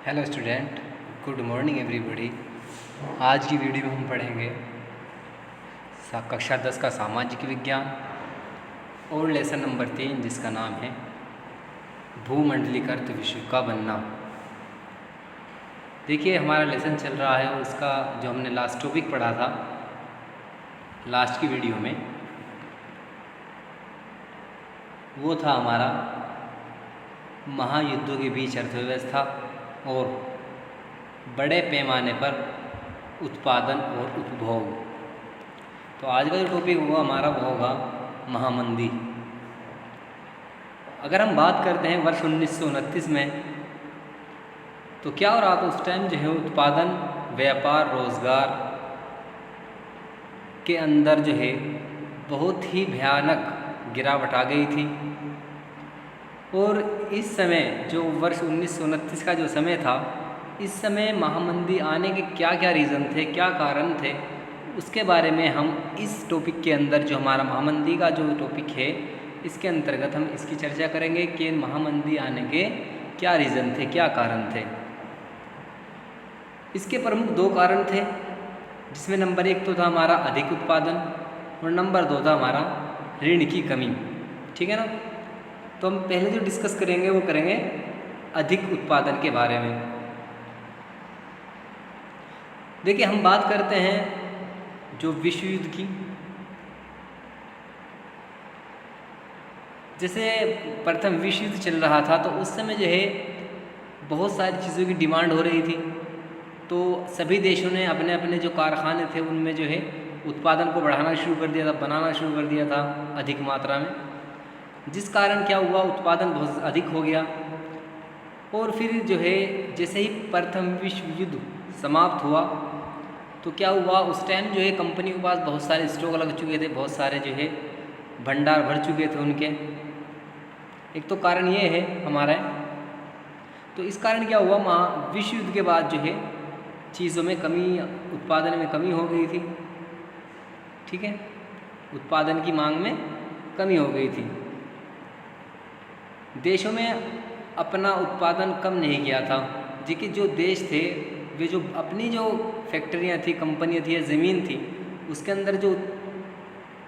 Hello student, good morning everybody. आज की video में हम पढ़ेंगे कक्षा 10 का सामाजिक विज्ञान और लेसन नंबर 3 जिसका नाम है भूमंडलीकृत विश्व का बनना। देखिए, हमारा लेसन चल रहा है और उसका जो हमने लास्ट टॉपिक पढ़ा था लास्ट की वीडियो में, वो था हमारा महायुद्धों के बीच अर्थव्यवस्था और बड़े पैमाने पर उत्पादन और उपभोग। तो आज का जो टॉपिक होगा हमारा वो होगा महामंदी। अगर हम बात करते हैं वर्ष 1929 में, तो क्या हो रहा था उस टाइम जो है उत्पादन, व्यापार, रोजगार के अंदर जो है बहुत ही भयानक गिरावट आ गई थी। और इस समय जो वर्ष 1929 का जो समय था, इस समय महामंदी आने के क्या क्या रीज़न थे, क्या कारण थे, उसके बारे में हम इस टॉपिक के अंदर जो हमारा महामंदी का जो टॉपिक है इसके अंतर्गत हम इसकी चर्चा करेंगे कि महामंदी आने के क्या रीज़न थे, क्या कारण थे। इसके प्रमुख दो कारण थे, जिसमें नंबर 1 तो था हमारा अधिक उत्पादन और नंबर 2 था हमारा ऋण की कमी। ठीक है ना। तो हम पहले जो डिस्कस करेंगे वो करेंगे अधिक उत्पादन के बारे में। देखिए, हम बात करते हैं जो विश्व युद्ध की। जैसे प्रथम विश्व युद्ध चल रहा था तो उस समय जो है बहुत सारी चीज़ों की डिमांड हो रही थी। तो सभी देशों ने अपने अपने जो कारखाने थे उनमें जो है उत्पादन को बढ़ाना शुरू कर दिया था, बनाना शुरू कर दिया था अधिक मात्रा में, जिस कारण क्या हुआ, उत्पादन बहुत अधिक हो गया। और फिर जो है जैसे ही प्रथम विश्व युद्ध समाप्त हुआ तो क्या हुआ, उस टाइम जो है कंपनी के पास बहुत सारे स्टॉक लग चुके थे, बहुत सारे जो है भंडार भर चुके थे उनके। एक तो कारण ये है हमारा। तो इस कारण क्या हुआ, विश्व युद्ध के बाद जो है चीज़ों में कमी, उत्पादन में कमी हो गई थी। ठीक है, उत्पादन की मांग में कमी हो गई थी। देशों में अपना उत्पादन कम नहीं किया था, जिसके जो देश थे वे जो अपनी जो फैक्ट्रियाँ थी, कंपनियाँ थी या ज़मीन थी, उसके अंदर जो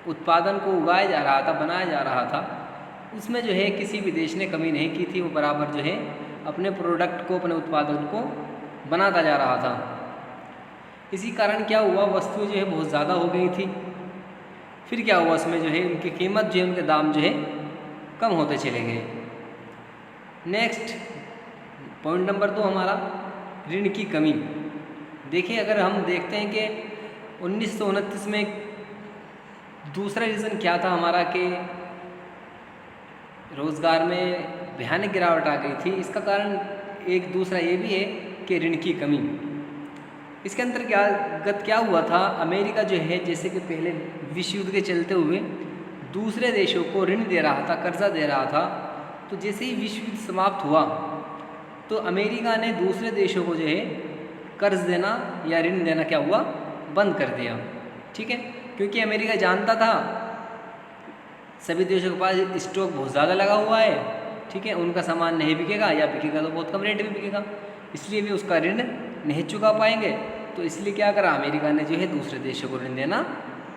उत्पादन को उगाया जा रहा था, बनाया जा रहा था, उसमें जो है किसी भी देश ने कमी नहीं की थी। वो बराबर जो है अपने प्रोडक्ट को, अपने उत्पादन को बनाता जा रहा था। इसी कारण क्या हुआ, वस्तुएं जो है बहुत ज़्यादा हो गई थी। फिर क्या हुआ, उसमें जो है उनकी कीमत जो है, उनके दाम जो है कम होते चले गए। नेक्स्ट पॉइंट नंबर 2 हमारा ऋण की कमी। देखिए, अगर हम देखते हैं कि 1929 में दूसरा रीज़न क्या था हमारा कि रोज़गार में भयानक गिरावट आ गई थी। इसका कारण एक दूसरा ये भी है कि ऋण की कमी। इसके अंतर्गत क्या हुआ था, अमेरिका जो है जैसे कि पहले विश्व युद्ध के चलते हुए दूसरे देशों को ऋण दे रहा था, कर्जा दे रहा था। तो जैसे ही विश्व युद्ध समाप्त हुआ तो अमेरिका ने दूसरे देशों को जो है कर्ज देना या ऋण देना क्या हुआ, बंद कर दिया। ठीक है, क्योंकि अमेरिका जानता था सभी देशों के पास स्टॉक बहुत ज़्यादा लगा हुआ है। ठीक है, उनका सामान नहीं बिकेगा या बिकेगा तो बहुत कम रेट में बिकेगा, इसलिए भी उसका ऋण नहीं चुका पाएंगे। तो इसलिए क्या करा, अमेरिका ने जो है दूसरे देशों को ऋण देना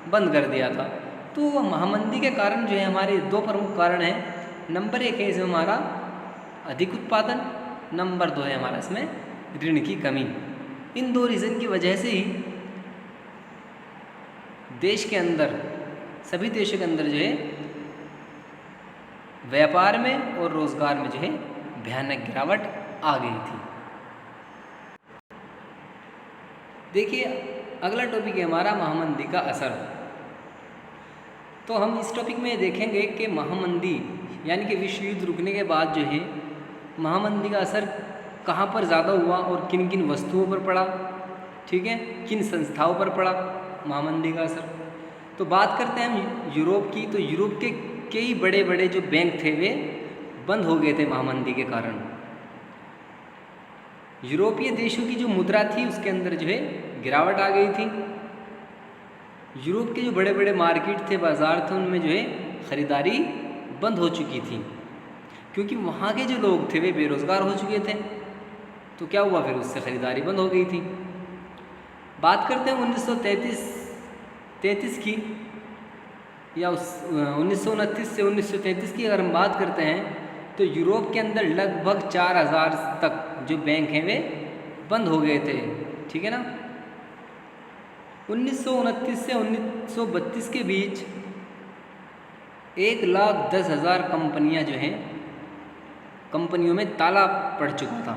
बंद कर दिया था। तो महामंदी के कारण जो है हमारे 2 प्रमुख कारण हैं। नंबर 1 है इसमें हमारा अधिक उत्पादन, नंबर 2 है हमारा इसमें ऋण की कमी। इन 2 रीज़न की वजह से ही देश के अंदर, सभी देशों के अंदर जो है व्यापार में और रोजगार में जो है भयानक गिरावट आ गई थी। देखिए, अगला टॉपिक है हमारा महामंदी का असर। तो हम इस टॉपिक में देखेंगे कि महामंदी यानी कि विश्व युद्ध रुकने के बाद जो है महामंदी का असर कहाँ पर ज़्यादा हुआ और किन किन वस्तुओं पर पड़ा। ठीक है, किन संस्थाओं पर पड़ा महामंदी का असर। तो बात करते हैं हम यूरोप की। तो यूरोप के कई बड़े बड़े जो बैंक थे वे बंद हो गए थे महामंदी के कारण। यूरोपीय देशों की जो मुद्रा थी उसके अंदर जो है गिरावट आ गई थी। यूरोप के जो बड़े बड़े मार्केट थे, बाज़ार थे, उनमें जो है ख़रीदारी बंद हो चुकी थी, क्योंकि वहाँ के जो लोग थे वे बेरोज़गार हो चुके थे। तो क्या हुआ, फिर उससे ख़रीदारी बंद हो गई थी। बात करते हैं 1933 की, या 1929 से 1933 की अगर हम बात करते हैं, तो यूरोप के अंदर लगभग 4000 तक जो बैंक हैं वे बंद हो गए थे। ठीक है ना। 1929 से 1932 के बीच 1,10,000 कंपनियां जो हैं, कंपनियों में ताला पड़ चुका था।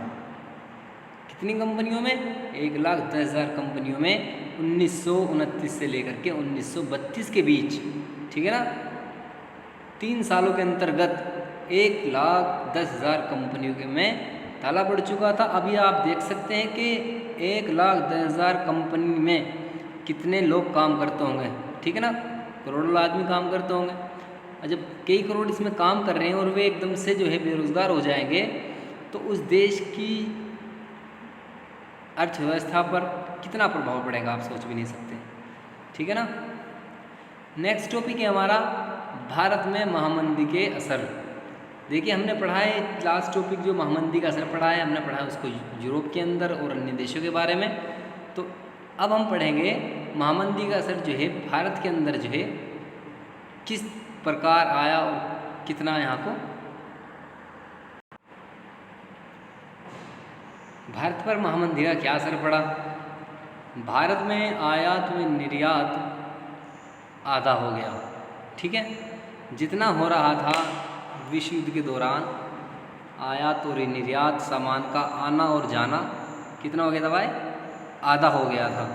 कितनी कंपनियों में? 1,10,000 कंपनियों में 1929 से लेकर के 1932 के बीच। ठीक है ना। 3 सालों के अंतर्गत 1,10,000 कंपनियों के में ताला पड़ चुका था। अभी आप देख सकते हैं कि 1,10,000 कंपनी में कितने लोग काम करते होंगे। ठीक है ना। करोड़ों आदमी काम करते होंगे। और जब कई करोड़ इसमें काम कर रहे हैं और वे एकदम से जो है बेरोज़गार हो जाएंगे, तो उस देश की अर्थव्यवस्था पर कितना प्रभाव पड़ेगा आप सोच भी नहीं सकते। ठीक है ना। नेक्स्ट टॉपिक है हमारा भारत में महामंदी के असर। देखिए, हमने पढ़ा है लास्ट टॉपिक जो महामंदी का असर पढ़ा है, हमने पढ़ा है उसको यूरोप के अंदर और अन्य देशों के बारे में। तो अब हम पढ़ेंगे महामंदी का असर जो है भारत के अंदर जो है किस प्रकार आया और कितना यहाँ को भारत पर महामंदी का क्या असर पड़ा। भारत में आयात व निर्यात आधा हो गया। ठीक है। जितना हो रहा था विश्व युद्ध के दौरान, आयात और निर्यात सामान का आना और जाना कितना हो गया था भाई? आधा हो गया था।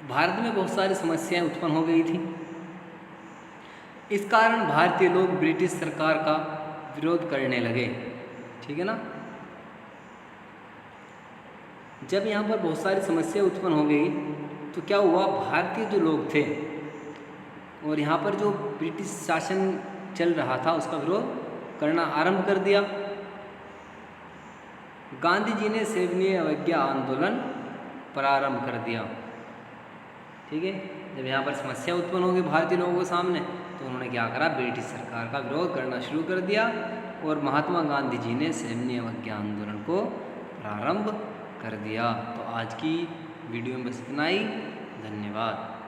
भारत में बहुत सारी समस्याएं उत्पन्न हो गई थी। इस कारण भारतीय लोग ब्रिटिश सरकार का विरोध करने लगे। ठीक है ना। जब यहाँ पर बहुत सारी समस्या उत्पन्न हो गई, तो क्या हुआ, भारतीय जो लोग थे और यहाँ पर जो ब्रिटिश शासन चल रहा था उसका विरोध करना आरंभ कर दिया। गांधी जी ने सेवनीय अवज्ञा आंदोलन प्रारंभ कर दिया। ठीक है। जब यहाँ पर समस्या उत्पन्न हो गई भारतीय लोगों के सामने, तो उन्होंने क्या करा, ब्रिटिश सरकार का विरोध करना शुरू कर दिया और महात्मा गांधी जी ने सेवनीय अवज्ञा आंदोलन को प्रारंभ कर दिया। तो आज की वीडियो में बस इतना ही। धन्यवाद।